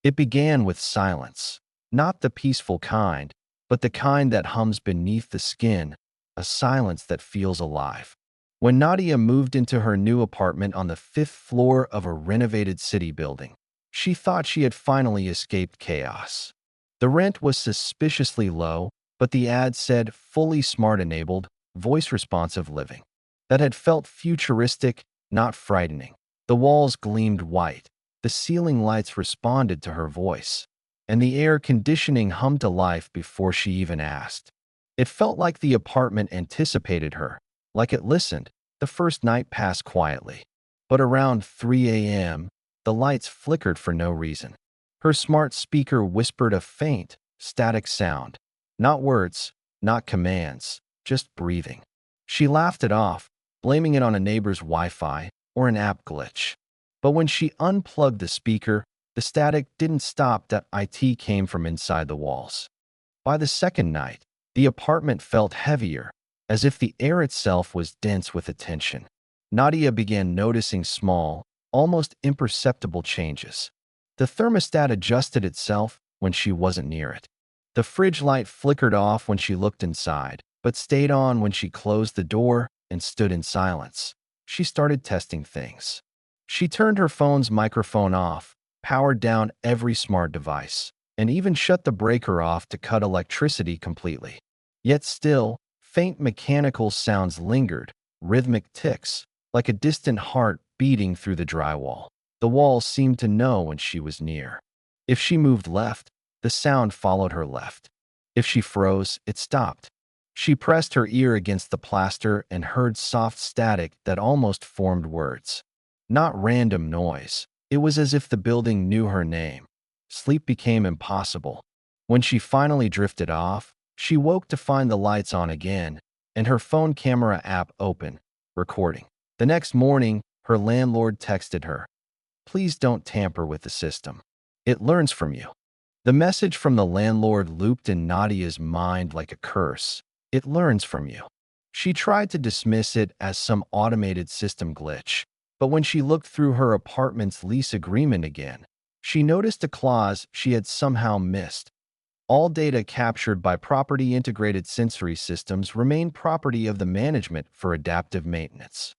It began with silence, not the peaceful kind, but the kind that hums beneath the skin, a silence that feels alive. When Nadia moved into her new apartment on the fifth floor of a renovated city building, she thought she had finally escaped chaos. The rent was suspiciously low, but the ad said fully smart-enabled, voice-responsive living. That had felt futuristic, not frightening. The walls gleamed white, the ceiling lights responded to her voice, and the air conditioning hummed to life before she even asked. It felt like the apartment anticipated her, like it listened. The first night passed quietly. But around 3 a.m., the lights flickered for no reason. Her smart speaker whispered a faint, static sound. Not words, not commands, just breathing. She laughed it off, blaming it on a neighbor's Wi-Fi or an app glitch. But when she unplugged the speaker, the static didn't stop. That IT came from inside the walls. By the second night, the apartment felt heavier, as if the air itself was dense with attention. Nadia began noticing small, almost imperceptible changes. The thermostat adjusted itself when she wasn't near it. The fridge light flickered off when she looked inside, but stayed on when she closed the door and stood in silence. She started testing things. She turned her phone's microphone off, powered down every smart device, and even shut the breaker off to cut electricity completely. Yet still, faint mechanical sounds lingered, rhythmic ticks, like a distant heart beating through the drywall. The walls seemed to know when she was near. If she moved left, the sound followed her left. If she froze, it stopped. She pressed her ear against the plaster and heard soft static that almost formed words. Not random noise. It was as if the building knew her name. Sleep became impossible. When she finally drifted off, she woke to find the lights on again and her phone camera app open, recording. The next morning, her landlord texted her, "Please don't tamper with the system. It learns from you." The message from the landlord looped in Nadia's mind like a curse. It learns from you. She tried to dismiss it as some automated system glitch, but when she looked through her apartment's lease agreement again, she noticed a clause she had somehow missed. All data captured by property-integrated sensory systems remain property of the management for adaptive maintenance.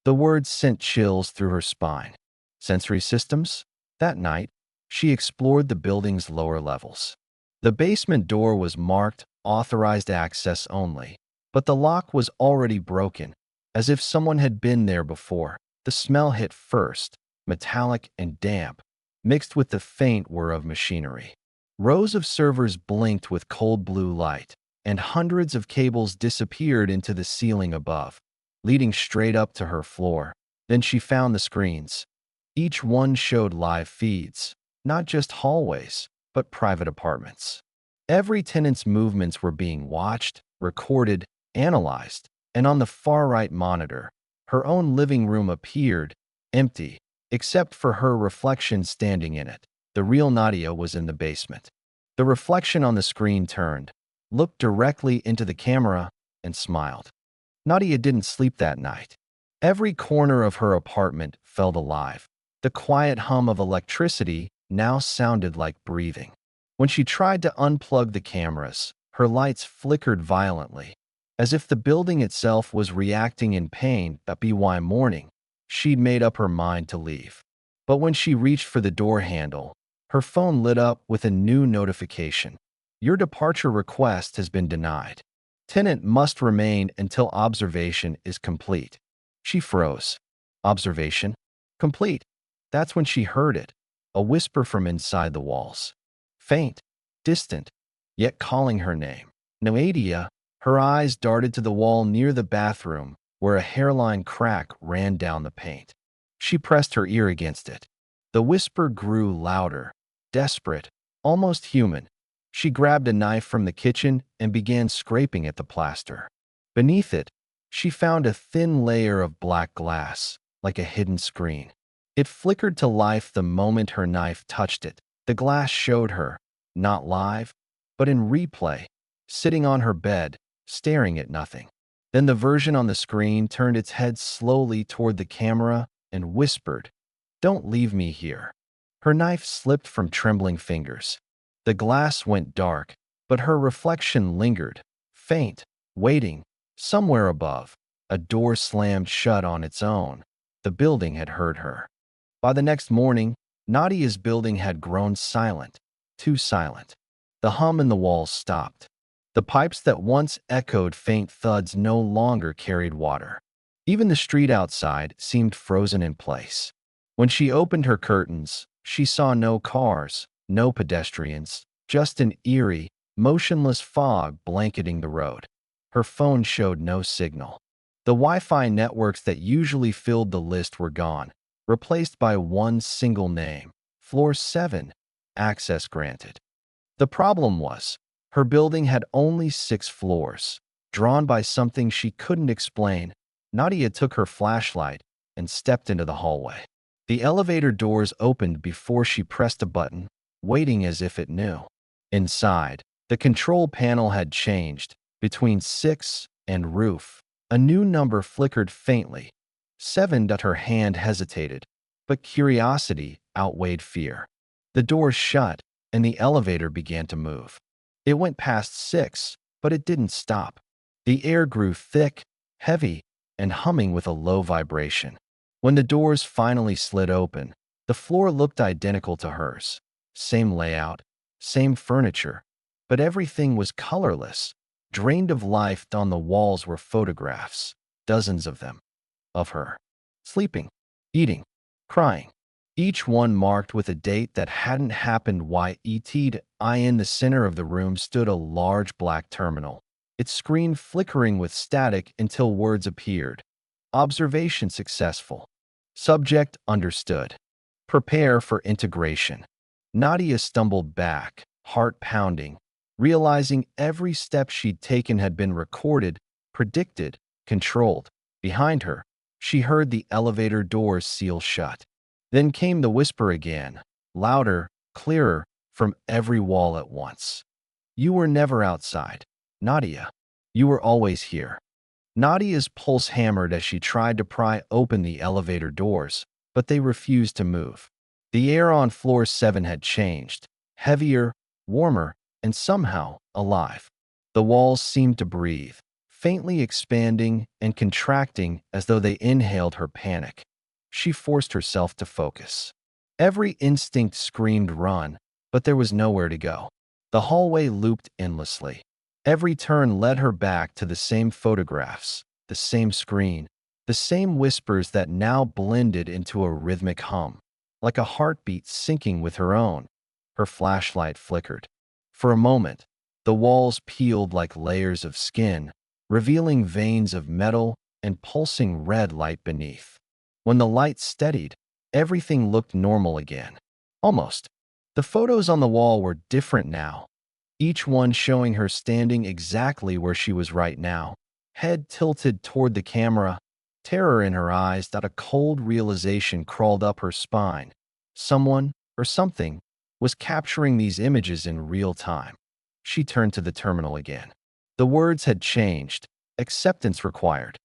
The words sent chills through her spine. Sensory systems? That night, she explored the building's lower levels. The basement door was marked authorized access only, but the lock was already broken, as if someone had been there before. The smell hit first, metallic and damp, mixed with the faint whir of machinery. Rows of servers blinked with cold blue light, and hundreds of cables disappeared into the ceiling above, leading straight up to her floor. Then she found the screens. Each one showed live feeds, not just hallways, but private apartments. Every tenant's movements were being watched, recorded, analyzed, and on the far right monitor, her own living room appeared, empty, except for her reflection standing in it. The real Nadia was in the basement. The reflection on the screen turned, looked directly into the camera, and smiled. Nadia didn't sleep that night. Every corner of her apartment felt alive. The quiet hum of electricity now sounded like breathing. When she tried to unplug the cameras, her lights flickered violently, as if the building itself was reacting in pain. By morning, she'd made up her mind to leave. But when she reached for the door handle, her phone lit up with a new notification. "Your departure request has been denied. Tenant must remain until observation is complete." She froze. Observation? Complete. That's when she heard it, a whisper from inside the walls. Faint, distant, yet calling her name. Nadia. Her eyes darted to the wall near the bathroom, where a hairline crack ran down the paint. She pressed her ear against it. The whisper grew louder, desperate, almost human. She grabbed a knife from the kitchen and began scraping at the plaster. Beneath it, she found a thin layer of black glass, like a hidden screen. It flickered to life the moment her knife touched it. The glass showed her, not live, but in replay, sitting on her bed, staring at nothing. Then the version on the screen turned its head slowly toward the camera and whispered, "Don't leave me here." Her knife slipped from trembling fingers. The glass went dark, but her reflection lingered, faint, waiting. Somewhere above, a door slammed shut on its own. The building had heard her. By the next morning, Nadia's building had grown silent, too silent. The hum in the walls stopped. The pipes that once echoed faint thuds no longer carried water. Even the street outside seemed frozen in place. When she opened her curtains, she saw no cars, no pedestrians, just an eerie, motionless fog blanketing the road. Her phone showed no signal. The Wi-Fi networks that usually filled the list were gone, replaced by one single name, Floor 7, access granted. The problem was, her building had only 6 floors. Drawn by something she couldn't explain, Nadia took her flashlight and stepped into the hallway. The elevator doors opened before she pressed a button, waiting as if it knew. Inside, the control panel had changed. Between 6 and roof, a new number flickered faintly. 7. Her hand hesitated, but curiosity outweighed fear. The doors shut, and the elevator began to move. It went past 6, but it didn't stop. The air grew thick, heavy, and humming with a low vibration. When the doors finally slid open, the floor looked identical to hers. Same layout, same furniture, but everything was colorless, drained of life. On the walls were photographs, dozens of them, of her, sleeping, eating, crying. Each one marked with a date that hadn't happened. In the center of the room stood a large black terminal, its screen flickering with static until words appeared. Observation successful. Subject understood. Prepare for integration. Nadia stumbled back, heart pounding, realizing every step she'd taken had been recorded, predicted, controlled. Behind her, she heard the elevator doors seal shut. Then came the whisper again, louder, clearer, from every wall at once. You were never outside, Nadia. You were always here. Nadia's pulse hammered as she tried to pry open the elevator doors, but they refused to move. The air on floor 7 had changed, heavier, warmer, and somehow alive. The walls seemed to breathe, faintly expanding and contracting as though they inhaled her panic. She forced herself to focus. Every instinct screamed run, but there was nowhere to go. The hallway looped endlessly. Every turn led her back to the same photographs, the same screen, the same whispers that now blended into a rhythmic hum, like a heartbeat syncing with her own. Her flashlight flickered. For a moment, the walls peeled like layers of skin, revealing veins of metal and pulsing red light beneath. When the light steadied, everything looked normal again. Almost. The photos on the wall were different now, each one showing her standing exactly where she was right now, head tilted toward the camera, terror in her eyes. That a cold realization crawled up her spine. Someone, or something, was capturing these images in real time. She turned to the terminal again. The words had changed. Acceptance required.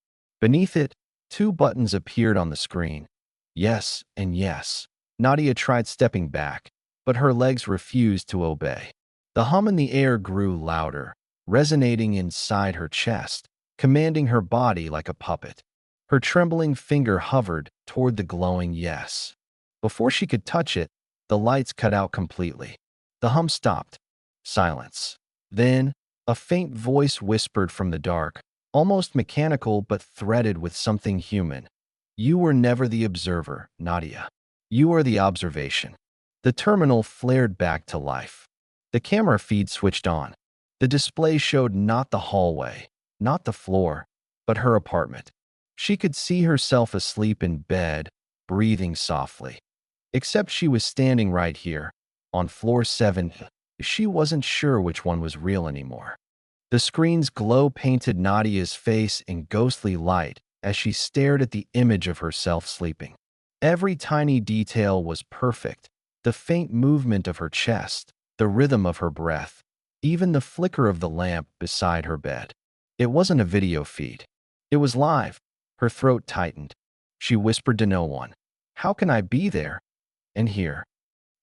Beneath it, 2 buttons appeared on the screen. Yes and yes. Nadia tried stepping back, but her legs refused to obey. The hum in the air grew louder, resonating inside her chest, commanding her body like a puppet. Her trembling finger hovered toward the glowing yes. Before she could touch it, the lights cut out completely. The hum stopped. Silence. Then, a faint voice whispered from the dark, almost mechanical but threaded with something human. You were never the observer, Nadia. You are the observation. The terminal flared back to life. The camera feed switched on. The display showed not the hallway, not the floor, but her apartment. She could see herself asleep in bed, breathing softly. Except she was standing right here, on floor 7. She wasn't sure which one was real anymore. The screen's glow painted Nadia's face in ghostly light as she stared at the image of herself sleeping. Every tiny detail was perfect. The faint movement of her chest, the rhythm of her breath, even the flicker of the lamp beside her bed. It wasn't a video feed. It was live. Her throat tightened. She whispered to no one. How can I be there and here?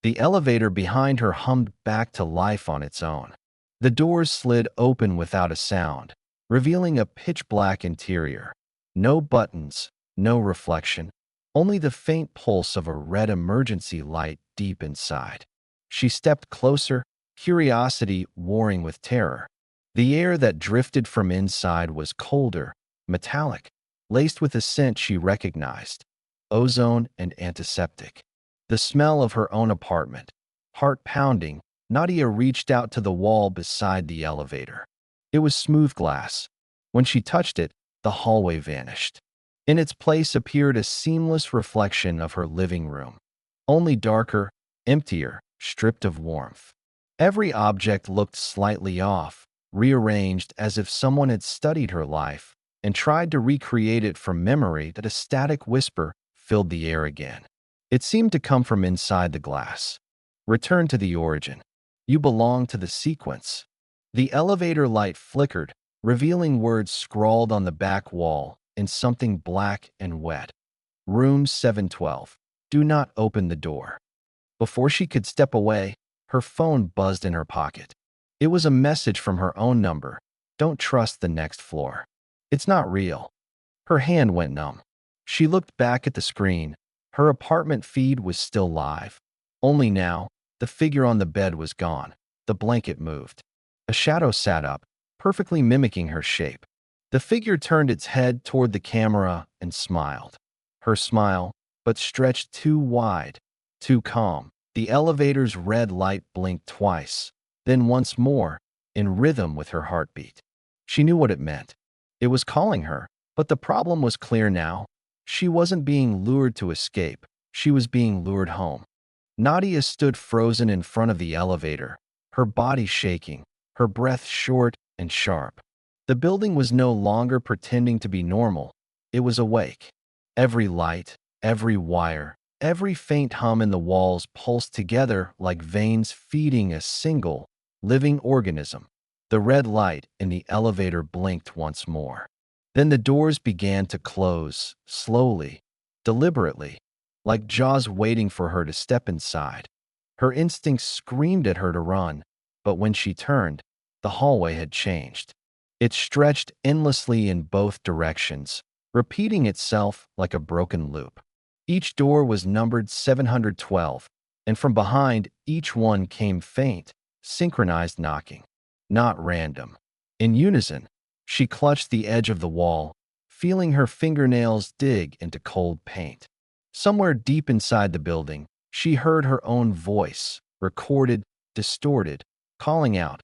The elevator behind her hummed back to life on its own. The doors slid open without a sound, revealing a pitch-black interior. No buttons, no reflection, only the faint pulse of a red emergency light deep inside. She stepped closer, curiosity warring with terror. The air that drifted from inside was colder, metallic, laced with a scent she recognized: ozone and antiseptic. The smell of her own apartment. Heart pounding, Nadia reached out to the wall beside the elevator. It was smooth glass. When she touched it, the hallway vanished. In its place appeared a seamless reflection of her living room, only darker, emptier, stripped of warmth. Every object looked slightly off, rearranged as if someone had studied her life and tried to recreate it from memory. That a static whisper filled the air again. It seemed to come from inside the glass. Return to the origin. You belong to the sequence. The elevator light flickered, revealing words scrawled on the back wall in something black and wet. Room 712. Do not open the door. Before she could step away, her phone buzzed in her pocket. It was a message from her own number. Don't trust the next floor. It's not real. Her hand went numb. She looked back at the screen. Her apartment feed was still live. Only now, the figure on the bed was gone. The blanket moved. A shadow sat up, perfectly mimicking her shape. The figure turned its head toward the camera and smiled. Her smile, but stretched too wide, too calm. The elevator's red light blinked twice, then once more, in rhythm with her heartbeat. She knew what it meant. It was calling her, but the problem was clear now. She wasn't being lured to escape. She was being lured home. Nadia stood frozen in front of the elevator, her body shaking, her breath short and sharp. The building was no longer pretending to be normal. It was awake. Every light, every wire, every faint hum in the walls pulsed together like veins feeding a single, living organism. The red light in the elevator blinked once more. Then the doors began to close, slowly, deliberately, like jaws waiting for her to step inside. Her instincts screamed at her to run, but when she turned, the hallway had changed. It stretched endlessly in both directions, repeating itself like a broken loop. Each door was numbered 712, and from behind each one came faint, synchronized knocking. Not random. In unison, she clutched the edge of the wall, feeling her fingernails dig into cold paint. Somewhere deep inside the building, she heard her own voice, recorded, distorted, calling out,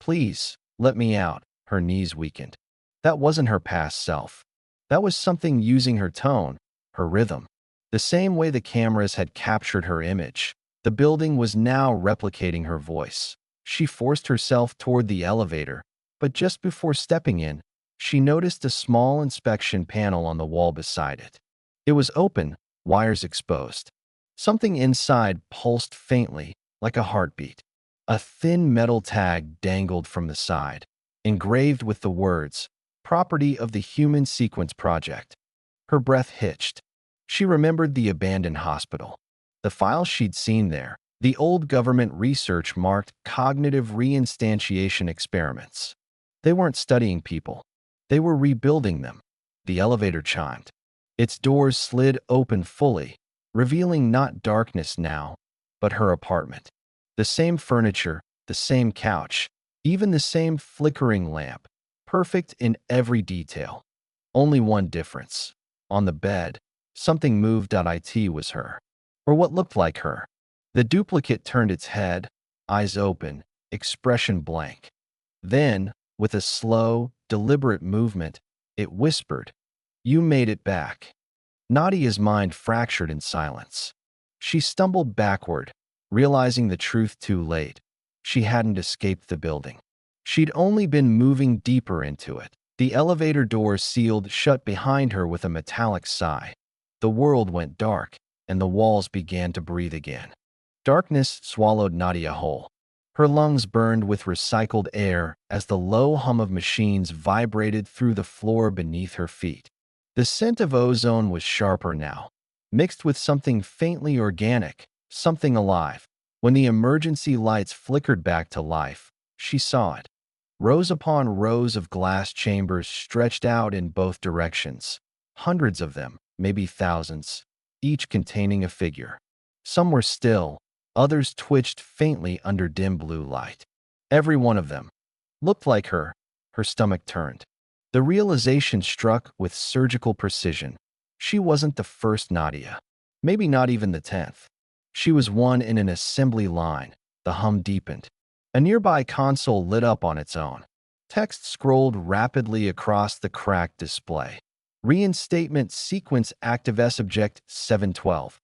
"Please, let me out." Her knees weakened. That wasn't her past self. That was something using her tone, her rhythm. The same way the cameras had captured her image, the building was now replicating her voice. She forced herself toward the elevator, but just before stepping in, she noticed a small inspection panel on the wall beside it. It was open, wires exposed. Something inside pulsed faintly, like a heartbeat. A thin metal tag dangled from the side, engraved with the words, "Property of the Human Sequence Project." Her breath hitched. She remembered the abandoned hospital. The files she'd seen there, the old government research marked cognitive reinstantiation experiments. They weren't studying people. They were rebuilding them. The elevator chimed. Its doors slid open fully, revealing not darkness now, but her apartment. The same furniture, the same couch, even the same flickering lamp, perfect in every detail. Only one difference. On the bed, something moved. It was her. Or what looked like her. The duplicate turned its head, eyes open, expression blank. Then, with a slow, deliberate movement, it whispered, "You made it back." Nadia's mind fractured in silence. She stumbled backward, realizing the truth too late. She hadn't escaped the building. She'd only been moving deeper into it. The elevator door sealed shut behind her with a metallic sigh. The world went dark, and the walls began to breathe again. Darkness swallowed Nadia whole. Her lungs burned with recycled air as the low hum of machines vibrated through the floor beneath her feet. The scent of ozone was sharper now, mixed with something faintly organic, something alive. When the emergency lights flickered back to life, she saw it. Rows upon rows of glass chambers stretched out in both directions. Hundreds of them, maybe thousands, each containing a figure. Some were still, others twitched faintly under dim blue light. Every one of them looked like her. Her stomach turned. The realization struck with surgical precision. She wasn't the first Nadia, maybe not even the 10th. She was one in an assembly line. The hum deepened. A nearby console lit up on its own. Text scrolled rapidly across the cracked display. Reinstatement sequence active subject 712.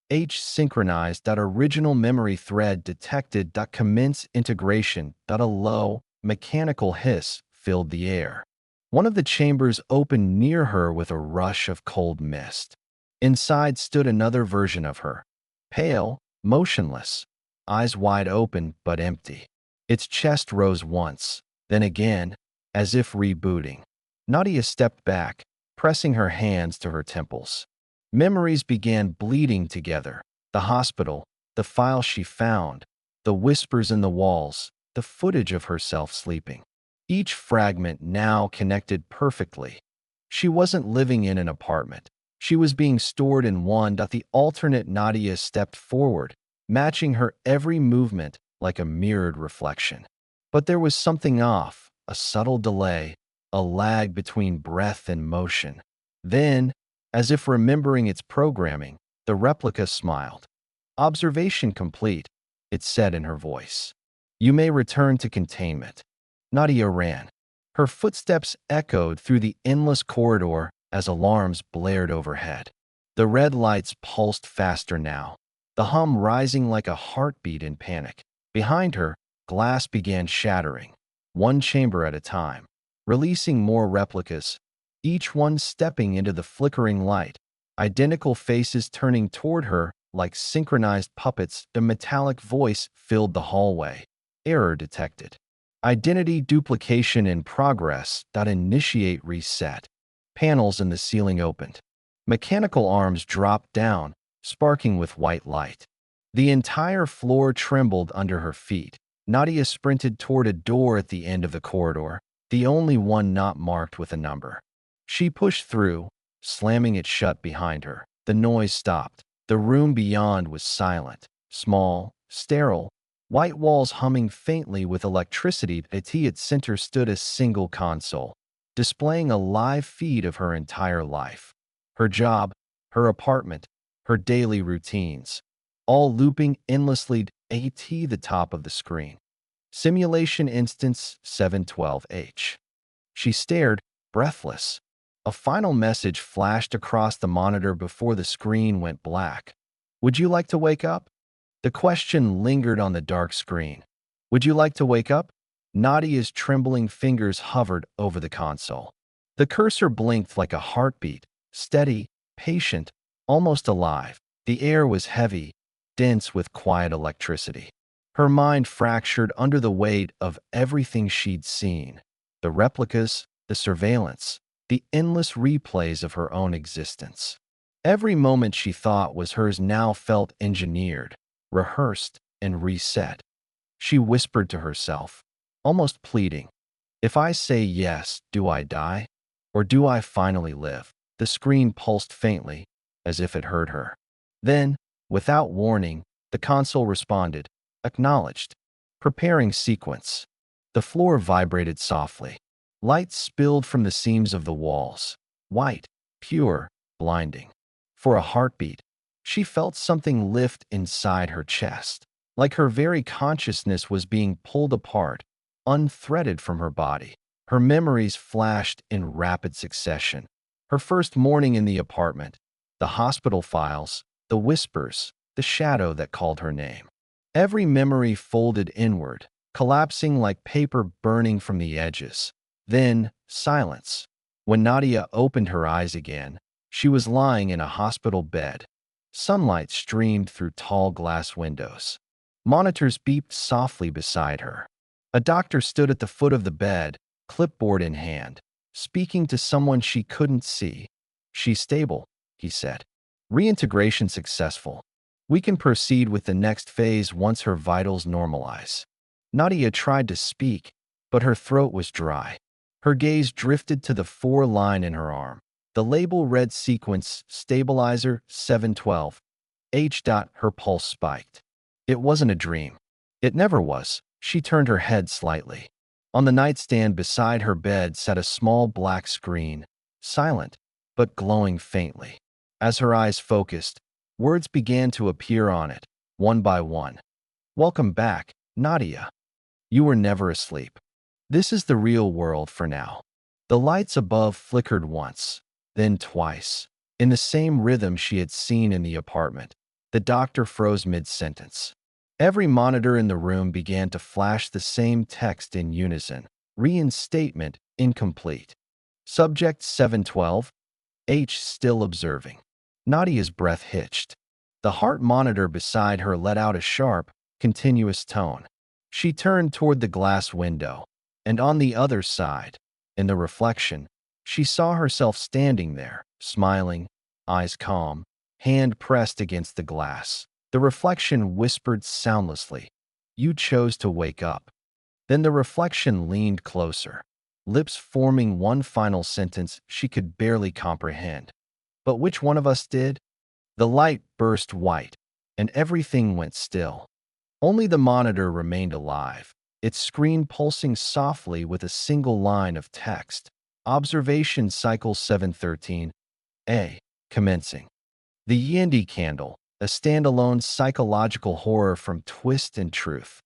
H synchronized. Original memory thread detected. Commence integration. A low, mechanical hiss filled the air. One of the chambers opened near her with a rush of cold mist. Inside stood another version of her. Pale, motionless, eyes wide open but empty. Its chest rose once, then again, as if rebooting. Nadia stepped back, pressing her hands to her temples. Memories began bleeding together. The hospital, the files she found, the whispers in the walls, the footage of herself sleeping. Each fragment now connected perfectly. She wasn't living in an apartment. She was being stored in one. The alternate Nadia stepped forward, matching her every movement like a mirrored reflection. But there was something off, a subtle delay, a lag between breath and motion. Then, as if remembering its programming, the replica smiled. "Observation complete," it said in her voice. "You may return to containment." Nadia ran. Her footsteps echoed through the endless corridor as alarms blared overhead. The red lights pulsed faster now, the hum rising like a heartbeat in panic. Behind her, glass began shattering, one chamber at a time, releasing more replicas, each one stepping into the flickering light, identical faces turning toward her like synchronized puppets. A metallic voice filled the hallway. Error detected. Identity duplication in progress. Initiate reset. Panels in the ceiling opened. Mechanical arms dropped down, sparking with white light. The entire floor trembled under her feet. Nadia sprinted toward a door at the end of the corridor, the only one not marked with a number. She pushed through, slamming it shut behind her. The noise stopped. The room beyond was silent, small, sterile, white walls humming faintly with electricity. At its center stood a single console, displaying a live feed of her entire life. Her job, her apartment, her daily routines, all looping endlessly at the top of the screen. Simulation instance 712H. She stared, breathless. A final message flashed across the monitor before the screen went black. "Would you like to wake up?" The question lingered on the dark screen. "Would you like to wake up?" Nadia's trembling fingers hovered over the console. The cursor blinked like a heartbeat, steady, patient, almost alive. The air was heavy, dense with quiet electricity. Her mind fractured under the weight of everything she'd seen. The replicas, the surveillance, the endless replays of her own existence. Every moment she thought was hers now felt engineered, rehearsed, and reset. She whispered to herself, almost pleading, "If I say yes, do I die? Or do I finally live?" The screen pulsed faintly, as if it heard her. Then, without warning, the console responded, "Acknowledged. Preparing sequence." The floor vibrated softly. Light spilled from the seams of the walls. White, pure, blinding. For a heartbeat, she felt something lift inside her chest, like her very consciousness was being pulled apart, unthreaded from her body. Her memories flashed in rapid succession. Her first morning in the apartment, the hospital files, the whispers, the shadow that called her name. Every memory folded inward, collapsing like paper burning from the edges. Then, silence. When Nadia opened her eyes again, she was lying in a hospital bed. Sunlight streamed through tall glass windows. Monitors beeped softly beside her. A doctor stood at the foot of the bed, clipboard in hand, speaking to someone she couldn't see. "She's stable," he said. "Reintegration successful." We can proceed with the next phase once her vitals normalize. Nadia tried to speak, but her throat was dry. Her gaze drifted to the 4 line in her arm. The label read Sequence Stabilizer 712. H. Her pulse spiked. It wasn't a dream. It never was. She turned her head slightly. On the nightstand beside her bed sat a small black screen, silent, but glowing faintly. As her eyes focused, words began to appear on it, one by one. Welcome back, Nadia. You were never asleep. This is the real world for now. The lights above flickered once, then twice. In the same rhythm she had seen in the apartment, the doctor froze mid-sentence. Every monitor in the room began to flash the same text in unison. Reinstatement incomplete. Subject 712, H still observing. Nadia's breath hitched. The heart monitor beside her let out a sharp, continuous tone. She turned toward the glass window, and on the other side, in the reflection, she saw herself standing there, smiling, eyes calm, hand pressed against the glass. The reflection whispered soundlessly, "You chose to wake up." Then the reflection leaned closer, lips forming one final sentence she could barely comprehend. But which one of us did? The light burst white, and everything went still. Only the monitor remained alive, its screen pulsing softly with a single line of text. Observation Cycle 713, A. Commencing. The Yindi Candle, a standalone psychological horror from Twist and Truth.